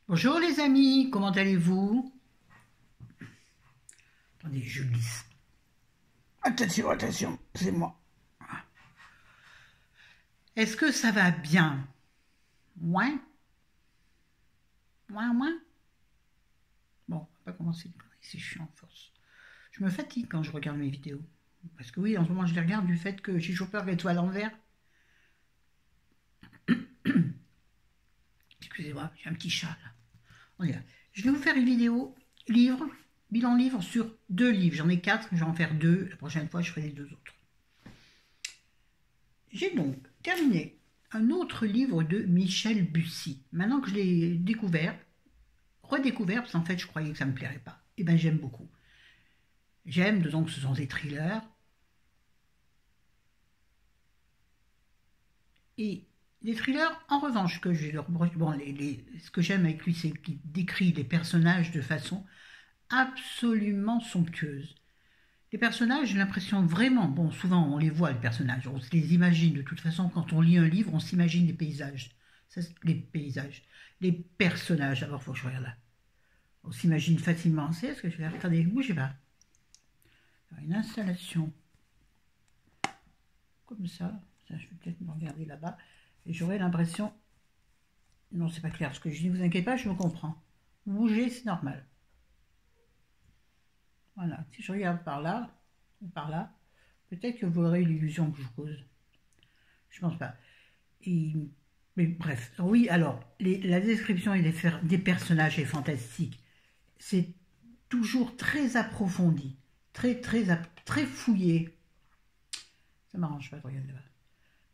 Bonjour les amis, comment allez-vous? Attendez, je glisse. Attention, attention, c'est moi. Est-ce que ça va bien? Ouais? Ouais, ouais? Bon, on va pas commencer une connerie, c'est chiant, force. Je me fatigue quand je regarde mes vidéos. Parce que oui, en ce moment, je les regarde du fait que j'ai toujours peur qu'elles soient à l'envers. Excusez-moi, j'ai un petit chat là. On y va. Je vais vous faire une vidéo livre, bilan livre sur 2 livres. J'en ai 4, je vais en faire 2. La prochaine fois, je ferai les 2 autres. J'ai donc terminé un autre livre de Michel Bussy. Maintenant que je l'ai découvert, redécouvert, parce qu'en fait je croyais que ça ne me plairait pas, et bien j'aime beaucoup. J'aime, donc ce sont des thrillers. Et les thrillers, en revanche, que j'ai bon, ce que j'aime avec lui, c'est qu'il décrit les personnages de façon absolument somptueuse. Les personnages, j'ai l'impression vraiment, bon, souvent on les voit, les personnages, on se les imagine. De toute façon, quand on lit un livre, on s'imagine les paysages. Ça, les paysages. Les personnages, d'abord, il faut que je regarde là. On s'imagine facilement. C'est ce que je vais faire. Attendez, bougez pas. Une installation comme ça. Ça, je vais peut-être me regarder là-bas. Et j'aurai l'impression. Non, c'est pas clair. Ce que je dis, vous inquiétez pas, je me comprends. Bouger, c'est normal. Voilà. Si je regarde par là, ou par là, peut-être que vous aurez l'illusion que je cause. Je pense pas. Mais bref, oui, alors, la description des personnages est fantastique. C'est toujours très approfondi, très fouillé. Ça m'arrange pas de regarder là-bas.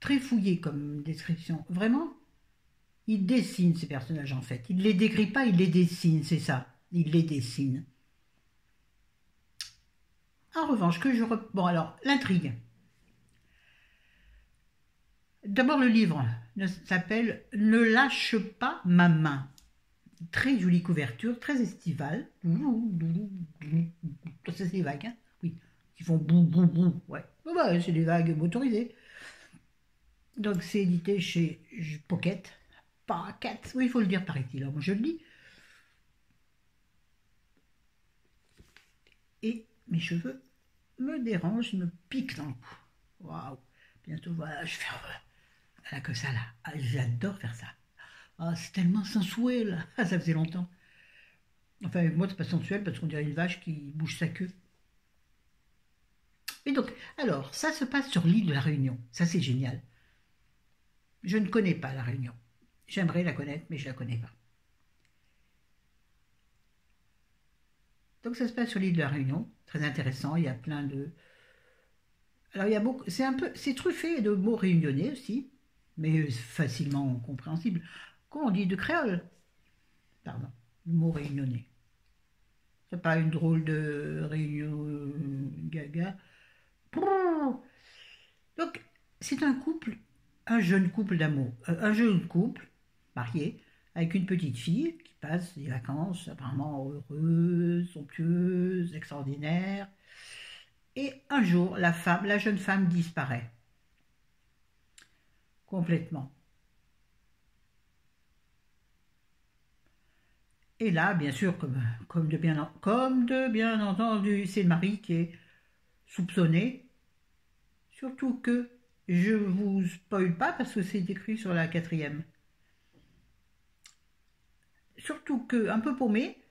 Très fouillé comme description. Vraiment, il dessine ces personnages en fait. Il ne les décrit pas, il les dessine, c'est ça. Il les dessine. En revanche, bon alors, l'intrigue. D'abord, le livre s'appelle Ne lâche pas ma main. Très jolie couverture, très estivale. C'est des vagues, hein, oui, qui font boum boum boum. Ouais, bah, c'est des vagues motorisées. Donc c'est édité chez Pocket. Pocket, oui, il faut le dire, paraît-il. Alors moi je le lis. Et mes cheveux me dérangent, me piquent dans le cou. Waouh, bientôt voilà, je vais faire voilà, que ça là. Ah, j'adore faire ça. Ah, c'est tellement sensuel. Ah, ça faisait longtemps. Enfin, moi, c'est pas sensuel parce qu'on dirait une vache qui bouge sa queue. Et donc, alors, ça se passe sur l'île de la Réunion. Ça, c'est génial. Je ne connais pas la Réunion. J'aimerais la connaître, mais je ne la connais pas. Donc, ça se passe sur l'île de la Réunion. Très intéressant. Il y a plein de. Alors, il y a beaucoup. C'est truffé de mots réunionnais aussi, mais facilement compréhensible. Comment on dit de créole? Pardon, le mot réunionnais. C'est pas une drôle de réunion gaga. Donc, c'est un jeune couple d'amour, un jeune couple marié avec une petite fille qui passe des vacances apparemment heureuses, somptueuses, extraordinaires. Et un jour, la jeune femme disparaît complètement. Et là, bien sûr, comme de bien entendu, c'est le mari qui est soupçonné. Surtout que je vous spoil pas parce que c'est écrit sur la 4e. Surtout que, un peu paumé,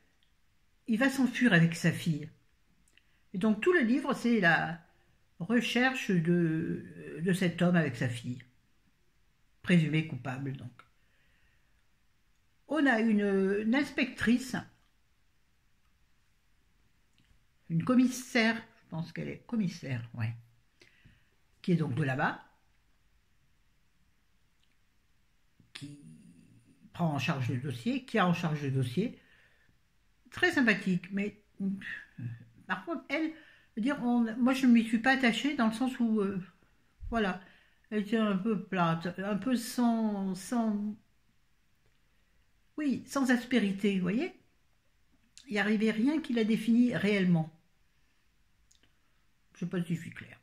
il va s'enfuir avec sa fille. Et donc tout le livre, c'est la recherche de cet homme avec sa fille, présumé coupable donc. On a une inspectrice, une commissaire, je pense qu'elle est commissaire, ouais, qui est donc de là-bas, qui prend en charge le dossier, qui a en charge le dossier, très sympathique, mais par contre, elle, dire, moi je ne m'y suis pas attachée dans le sens où, voilà, elle était un peu plate, un peu oui, sans aspérité, vous voyez. Il n'y arrivait rien qui la définit réellement. Je ne sais pas si je suis claire.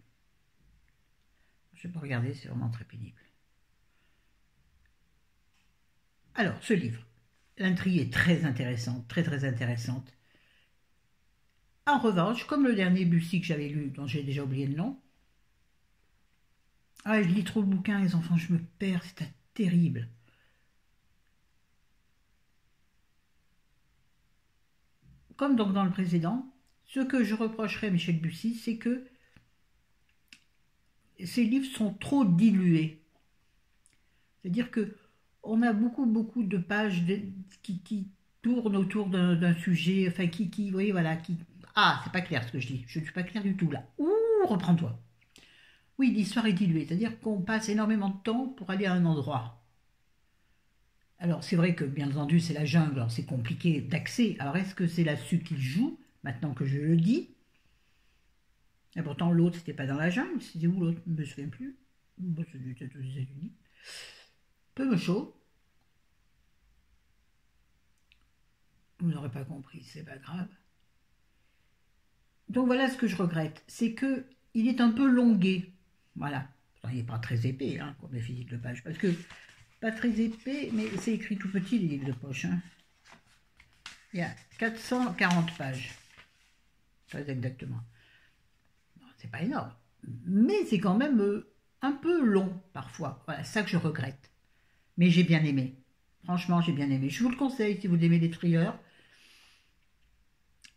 Je ne vais pas regarder, c'est vraiment très pénible. Alors, ce livre. l'intrigue est très intéressante, très très intéressante. En revanche, comme le dernier Bussy que j'avais lu, dont j'ai déjà oublié le nom, ah, je lis trop le bouquin, les enfants, je me perds, c'est terrible. Comme donc dans le précédent, ce que je reprocherais à Michel Bussy, c'est que ces livres sont trop dilués. C'est-à-dire que on a beaucoup de pages qui tournent autour d'un sujet, enfin qui, oui, voilà, qui... Ah, c'est pas clair ce que je dis, je ne suis pas clair du tout là. Ouh, reprends-toi. Oui, l'histoire est diluée, c'est-à-dire qu'on passe énormément de temps pour aller à un endroit. Alors c'est vrai que bien entendu c'est la jungle, alors c'est compliqué d'accès. Alors est-ce que c'est là-dessus qu'il joue, maintenant que je le dis? Et pourtant l'autre c'était pas dans la jungle, c'était où l'autre? Je ne me souviens plus. Bon, c'est aux États-Unis. Peu me chaud. Vous n'aurez pas compris, c'est pas grave. Donc voilà ce que je regrette, c'est que il est un peu longué. Voilà. Il n'est pas très épais, hein, comme les physiques de page, parce que pas très épais, mais c'est écrit tout petit les livres de poche. Hein. Il y a 440 pages, très exactement. C'est pas énorme, mais c'est quand même un peu long parfois. Voilà, c'est ça que je regrette. Mais j'ai bien aimé. Franchement, j'ai bien aimé. Je vous le conseille si vous aimez les thrillers.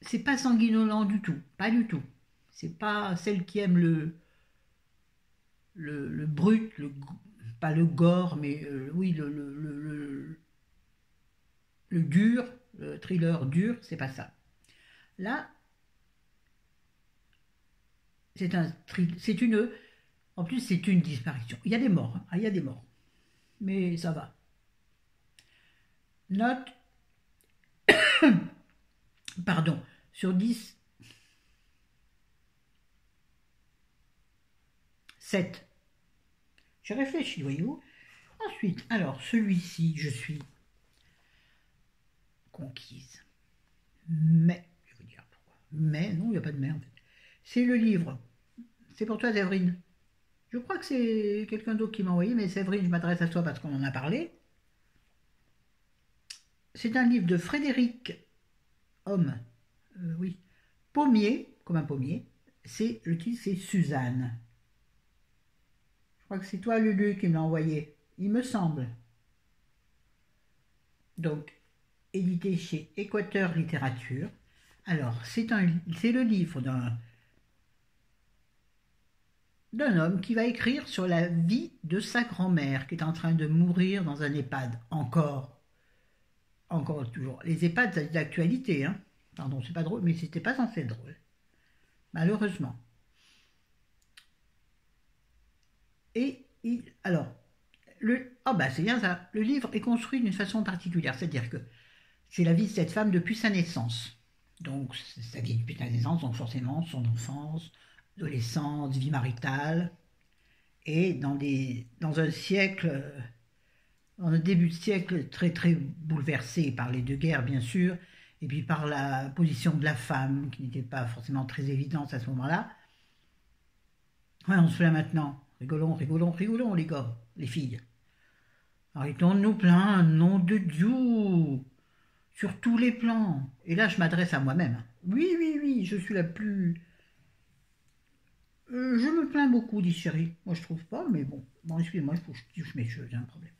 C'est pas sanguinolent du tout, pas du tout. C'est pas celle qui aime le brut, pas le gore, mais oui, le dur, le thriller dur, c'est pas ça. Là, c'est une, en plus c'est une disparition. Il y a des morts, hein. Ah, il y a des morts, mais ça va. Note, pardon, sur 10, 7. J'ai réfléchi, voyez-vous. Ensuite, alors celui-ci, je suis conquise. Mais, je vais vous dire pourquoi. Mais, non, il n'y a pas de mais en fait. C'est le livre. C'est pour toi, Séverine. Je crois que c'est quelqu'un d'autre qui m'a envoyé, mais Séverine, je m'adresse à toi parce qu'on en a parlé. C'est un livre de Frédéric Homme. Oui. Pommier, comme un pommier. Le titre, c'est Suzanne. Je crois que c'est toi, Lulu, qui me l'a envoyé. Il me semble. Donc, édité chez Équateur Littérature. Alors, c'est le livre d'un homme qui va écrire sur la vie de sa grand-mère qui est en train de mourir dans un EHPAD. Encore toujours. Les EHPAD, c'est d'actualité, hein. Pardon, c'est pas drôle, mais c'était pas censé être drôle. Malheureusement. Et alors, c'est bien ça. Le livre est construit d'une façon particulière, c'est-à-dire que c'est la vie de cette femme depuis sa naissance. Donc, c'est sa vie depuis sa naissance, donc forcément son enfance, adolescence, vie maritale, et dans un siècle, dans un début de siècle très très bouleversé par les deux guerres, bien sûr, et puis par la position de la femme, qui n'était pas forcément très évidente à ce moment-là. Ouais, on se fait là maintenant. Rigolons, rigolons, rigolons, les gars, les filles. Arrêtons-nous plein, nom de Dieu, sur tous les plans. Et là, je m'adresse à moi-même. Oui, oui, oui, je suis la plus... je me plains beaucoup, dit Chéri. Moi, je trouve pas, mais bon. Bon, excusez-moi, il faut que je touche mes cheveux, j'ai un problème.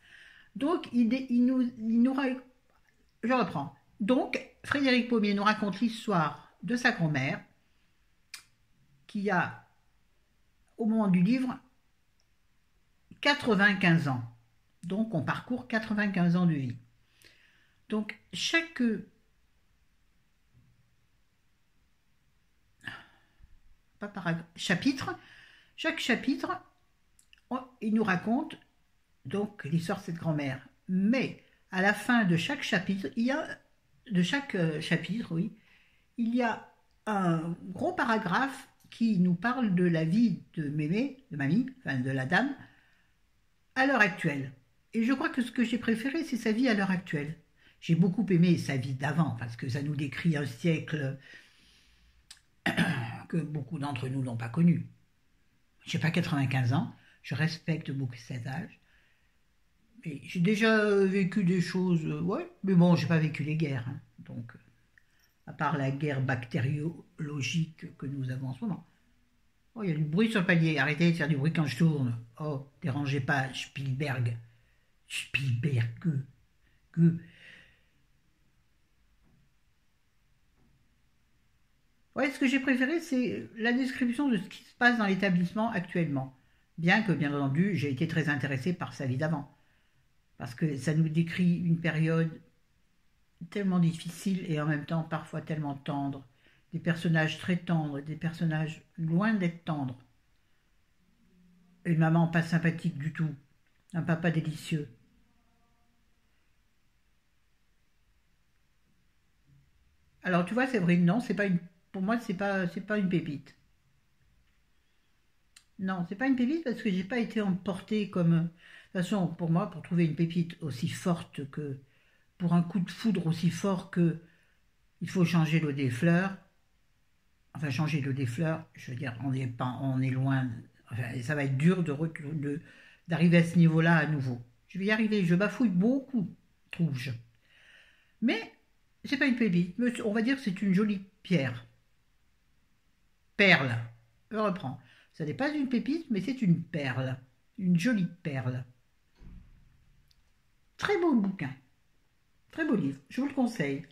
Donc, je reprends. Donc, Frédéric Pommier nous raconte l'histoire de sa grand-mère, qui a, au moment du livre, 95 ans. Donc, on parcourt 95 ans de vie. Donc, chaque chapitre, il nous raconte donc l'histoire de cette grand-mère. Mais à la fin de chaque chapitre, oui, il y a un gros paragraphe qui nous parle de la vie de Mémé, de mamie, enfin de la dame, à l'heure actuelle. Et je crois que ce que j'ai préféré, c'est sa vie à l'heure actuelle. J'ai beaucoup aimé sa vie d'avant, parce que ça nous décrit un siècle que beaucoup d'entre nous n'ont pas connu. Je n'ai pas 95 ans, je respecte beaucoup cet âge, Et j'ai déjà vécu des choses, ouais, mais bon, j'ai pas vécu les guerres, hein. Donc, à part la guerre bactériologique que nous avons en ce moment. Oh, il y a du bruit sur le palier, arrêtez de faire du bruit quand je tourne. Oh, dérangez pas, Spielberg. Spielberg, que. Ouais, ce que j'ai préféré, c'est la description de ce qui se passe dans l'établissement actuellement. Bien que, bien entendu, j'ai été très intéressé par sa vie d'avant. Parce que ça nous décrit une période tellement difficile et en même temps parfois tellement tendre. Des personnages très tendres, des personnages loin d'être tendres. Une maman pas sympathique du tout, un papa délicieux. Alors tu vois, Séverine, non, c'est pas une, pour moi, c'est pas une pépite. Non, c'est pas une pépite parce que j'ai pas été emportée comme. De toute façon, pour moi, pour trouver une pépite aussi forte que, pour un coup de foudre aussi fort que, il faut changer l'eau des fleurs. Enfin, changer l'eau des fleurs, je veux dire, on est pas, on est loin. Enfin, ça va être dur d'arriver à ce niveau-là à nouveau. Je vais y arriver. Je bafouille beaucoup, trouve-je. Mais c'est pas une pépite. On va dire que c'est une jolie pierre. Perle. Je reprends. Ça n'est pas une pépite, mais c'est une perle. Une jolie perle. Très beau bouquin. Très beau livre. Je vous le conseille.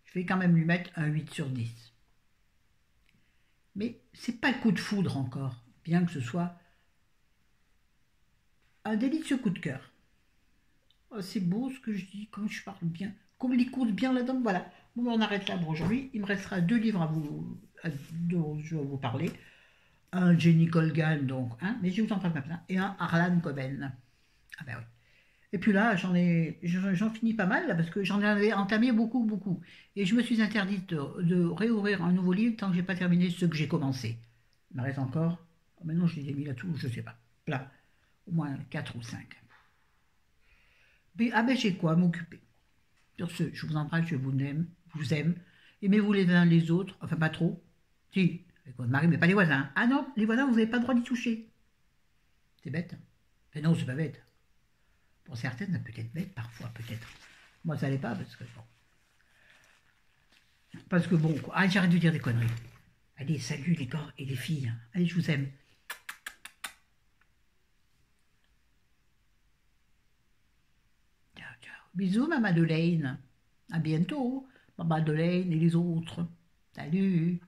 Je vais quand même lui mettre un 8 sur 10. Mais c'est pas le coup de foudre encore, bien que ce soit un délicieux coup de cœur. Oh, c'est beau ce que je dis, comme je parle bien, comme il écoute bien là-dedans. Voilà. Bon, on arrête là pour aujourd'hui. Il me restera deux livres dont je vais vous parler. Un Jenny Colgan, donc, hein, mais je vous en parle pas plein, et un Harlan Coben. Ah ben oui. Et puis là, j'en finis pas mal, là, parce que j'en avais entamé beaucoup, beaucoup. Et je me suis interdite de réouvrir un nouveau livre tant que j'ai pas terminé ce que j'ai commencé. Il me reste encore, oh, maintenant je les ai mis là tout, je sais pas, là, au moins 4 ou 5. Mais, ah ben j'ai quoi à m'occuper. Sur ce, je vous embrasse, je vous aime. Aimez-vous les uns les autres, enfin pas trop. Si, avec votre mari, mais pas les voisins. Ah non, les voisins, vous n'avez pas le droit d'y toucher. C'est bête. Mais non, c'est pas bête. Pour certaines, ça peut être bête parfois, peut-être. Moi, ça l'est pas, parce que bon. Parce que bon, quoi. Ah, j'arrête de dire des conneries. Allez, salut les gars et les filles. Allez, je vous aime. Ciao, ciao. Bisous, ma Madeleine. À bientôt, ma Madeleine et les autres. Salut.